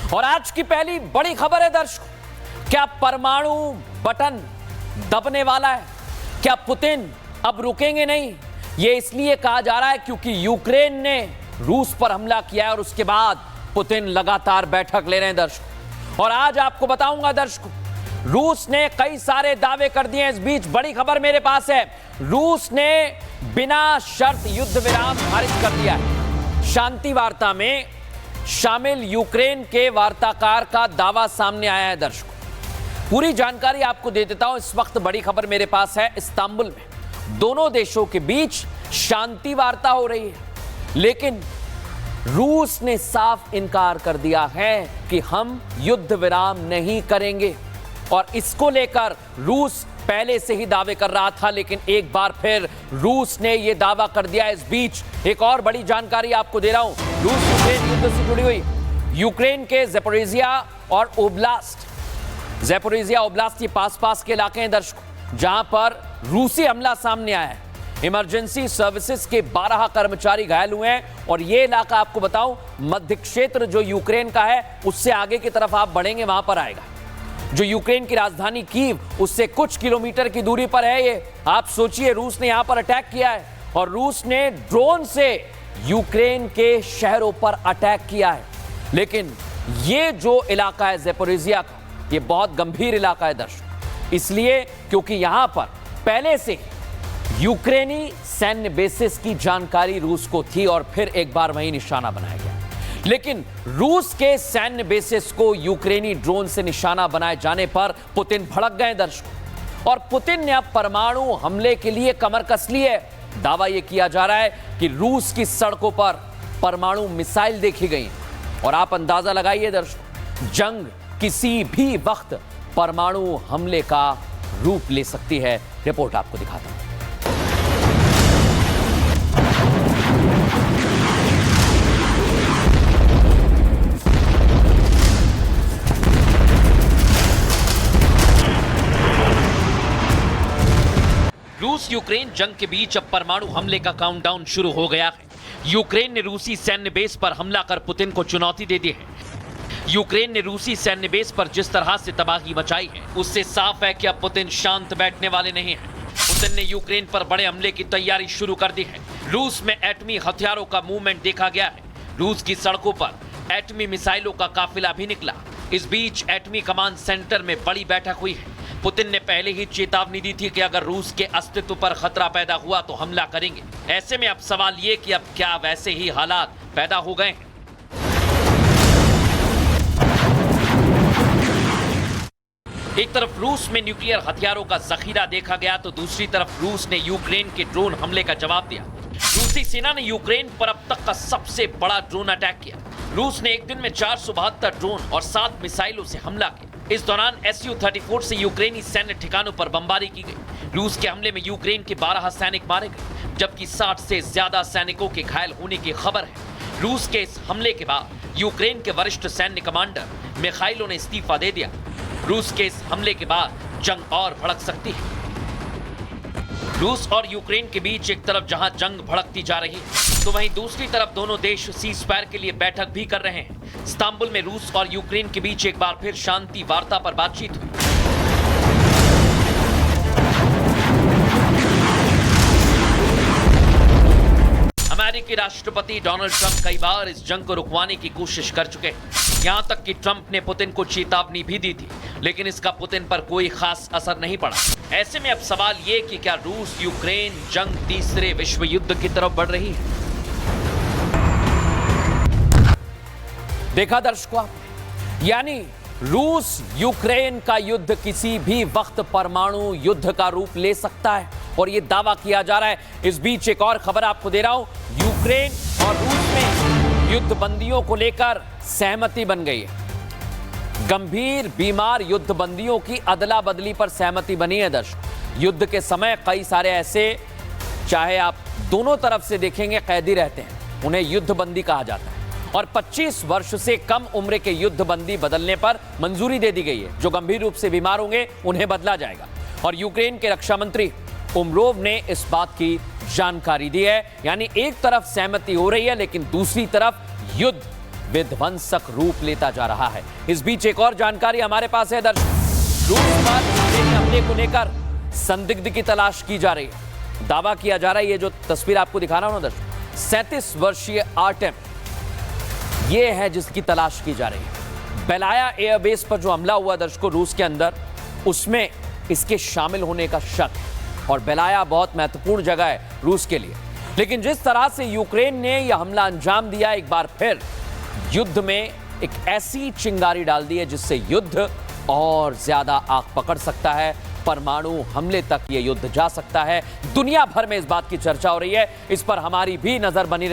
और आज की पहली बड़ी खबर है दर्शकों, क्या परमाणु बटन दबने वाला है? क्या पुतिन अब रुकेंगे नहीं? यह इसलिए कहा जा रहा है क्योंकि यूक्रेन ने रूस पर हमला किया है और उसके बाद पुतिन लगातार बैठक ले रहे हैं दर्शकों। और आज आपको बताऊंगा दर्शकों, रूस ने कई सारे दावे कर दिए हैं। इस बीच बड़ी खबर मेरे पास है, रूस ने बिना शर्त युद्ध विराम खारिज कर दिया है। शांति वार्ता में शामिल यूक्रेन के वार्ताकार का दावा सामने आया है दर्शकों। पूरी जानकारी आपको दे देता हूं। इस वक्त बड़ी खबर मेरे पास है, इस्तांबुल में दोनों देशों के बीच शांति वार्ता हो रही है, लेकिन रूस ने साफ इनकार कर दिया है कि हम युद्ध विराम नहीं करेंगे। और इसको लेकर रूस पहले से ही दावे कर रहा था, लेकिन एक बार फिर रूस ने यह दावा कर दिया। इस बीच एक और बड़ी जानकारी आपको दे रहा हूं, रूस यूक्रेन युद्ध से जुड़ी हुई। यूक्रेन के ज़ैपोरिज़िया और ओब्लास्ट, ज़ैपोरिज़िया ओब्लास्ट के पास के इलाके हैं दर्शकों, जहां पर रूसी हमला सामने आया है। इमरजेंसी सर्विसेज के 12 कर्मचारी घायल हुए हैं। और यह इलाका आपको बताऊं, मध्य क्षेत्र जो यूक्रेन का है उससे आगे की तरफ आप बढ़ेंगे वहां पर आएगा। जो यूक्रेन की राजधानी कीव उससे कुछ किलोमीटर की दूरी पर है ये। आप सोचिए, रूस ने यहां पर अटैक किया है और रूस ने ड्रोन से यूक्रेन के शहरों पर अटैक किया है। लेकिन ये जो इलाका है ज़ैपोरिज़िया का, ये बहुत गंभीर इलाका है दर्शक, इसलिए क्योंकि यहां पर पहले से यूक्रेनी सैन्य बेसिस की जानकारी रूस को थी और फिर एक बार वहीं निशाना बनाया गया। लेकिन रूस के सैन्य बेसिस को यूक्रेनी ड्रोन से निशाना बनाए जाने पर पुतिन भड़क गए दर्शकों। और पुतिन ने अब परमाणु हमले के लिए कमर कस ली है। दावा यह किया जा रहा है कि रूस की सड़कों पर परमाणु मिसाइल देखी गई। और आप अंदाजा लगाइए दर्शकों, जंग किसी भी वक्त परमाणु हमले का रूप ले सकती है। रिपोर्ट आपको दिखाता हूं। रूस यूक्रेन जंग के बीच अब परमाणु हमले का काउंटडाउन शुरू हो गया है। यूक्रेन ने रूसी सैन्य बेस पर हमला कर पुतिन को चुनौती दे दी है। यूक्रेन ने रूसी सैन्य बेस पर जिस तरह से तबाही मचाई है, उससे साफ है कि अब पुतिन शांत बैठने वाले नहीं हैं। पुतिन ने यूक्रेन पर बड़े हमले की तैयारी शुरू कर दी है। रूस में एटमी हथियारों का मूवमेंट देखा गया है। रूस की सड़कों पर एटमी मिसाइलों का काफिला भी निकला। इस बीच एटमी कमांड सेंटर में बड़ी बैठक हुई है। पुतिन ने पहले ही चेतावनी दी थी कि अगर रूस के अस्तित्व पर खतरा पैदा हुआ तो हमला करेंगे। ऐसे में अब सवाल ये कि अब क्या वैसे ही हालात पैदा हो गए हैं? एक तरफ रूस में न्यूक्लियर हथियारों का जखीरा देखा गया तो दूसरी तरफ रूस ने यूक्रेन के ड्रोन हमले का जवाब दिया। रूसी सेना ने यूक्रेन पर अब तक का सबसे बड़ा ड्रोन अटैक किया। रूस ने एक दिन में 472 ड्रोन और 7 मिसाइलों से हमला किया। इस दौरान Su-34 से यूक्रेनी सैन्य ठिकानों पर बमबारी की गई। रूस के हमले में यूक्रेन के 12 सैनिक मारे गए, जबकि 60 से ज्यादा सैनिकों के घायल होने की खबर है। रूस के इस हमले के बाद यूक्रेन के वरिष्ठ सैन्य कमांडर मिखाइलो ने इस्तीफा दे दिया। रूस के इस हमले के बाद जंग और भड़क सकती है। रूस और यूक्रेन के बीच एक तरफ जहां जंग भड़कती जा रही है, तो वहीं दूसरी तरफ दोनों देश सीज फायर के लिए बैठक भी कर रहे हैं। इस्तांबुल में रूस और यूक्रेन के बीच एक बार फिर शांति वार्ता पर बातचीत हुई। अमेरिकी राष्ट्रपति डोनाल्ड ट्रंप कई बार इस जंग को रुकवाने की कोशिश कर चुके हैं। यहां तक कि ट्रंप ने पुतिन को चेतावनी भी दी थी, लेकिन इसका पुतिन पर कोई खास असर नहीं पड़ा। ऐसे में अब सवाल ये कि क्या रूस यूक्रेन जंग तीसरे विश्व युद्ध की तरफ बढ़ रही है? देखा दर्शकों आपने, यानी रूस यूक्रेन का युद्ध किसी भी वक्त परमाणु युद्ध का रूप ले सकता है और यह दावा किया जा रहा है। इस बीच एक और खबर आपको दे रहा हूं, यूक्रेन और रूस में युद्ध बंदियों को लेकर सहमति बन गई है। गंभीर बीमार युद्ध बंदियों की अदला बदली पर सहमति बनी है दर्शक। युद्ध के समय कई सारे ऐसे, चाहे आप दोनों तरफ से देखेंगे, कैदी रहते हैं, उन्हें युद्ध बंदी कहा जाता है। और 25 वर्ष से कम उम्र के युद्ध बंदी बदलने पर मंजूरी दे दी गई है। जो गंभीर रूप से बीमार होंगे उन्हें बदला जाएगा। और यूक्रेन के रक्षा मंत्री उमरोव ने इस बात की जानकारी दी है। यानी एक तरफ सहमति हो रही है, लेकिन दूसरी तरफ युद्ध विध्वंसक रूप लेता जा रहा है। इस बीच एक और जानकारी हमारे पास है दर्शक, रूस पर यूक्रेनी हमले को लेकर संदिग्ध की तलाश की जा रही है। दावा किया जा रहा है, ये जो तस्वीर आपको दिखा रहा हूं ना दर्शक, 37 वर्षीय आर्टेम ये है जिसकी तलाश की जा रही है। बेलाया एयरबेस पर जो हमला हुआ दर्शकों रूस के अंदर, उसमें इसके शामिल होने का शक है। और बेलाया बहुत महत्वपूर्ण जगह है रूस के लिए। लेकिन जिस तरह से यूक्रेन ने यह हमला अंजाम दिया, एक बार फिर युद्ध में एक ऐसी चिंगारी डाल दी है जिससे युद्ध और ज्यादा आग पकड़ सकता है। परमाणु हमले तक यह युद्ध जा सकता है। दुनिया भर में इस बात की चर्चा हो रही है। इस पर हमारी भी नजर बनी रही।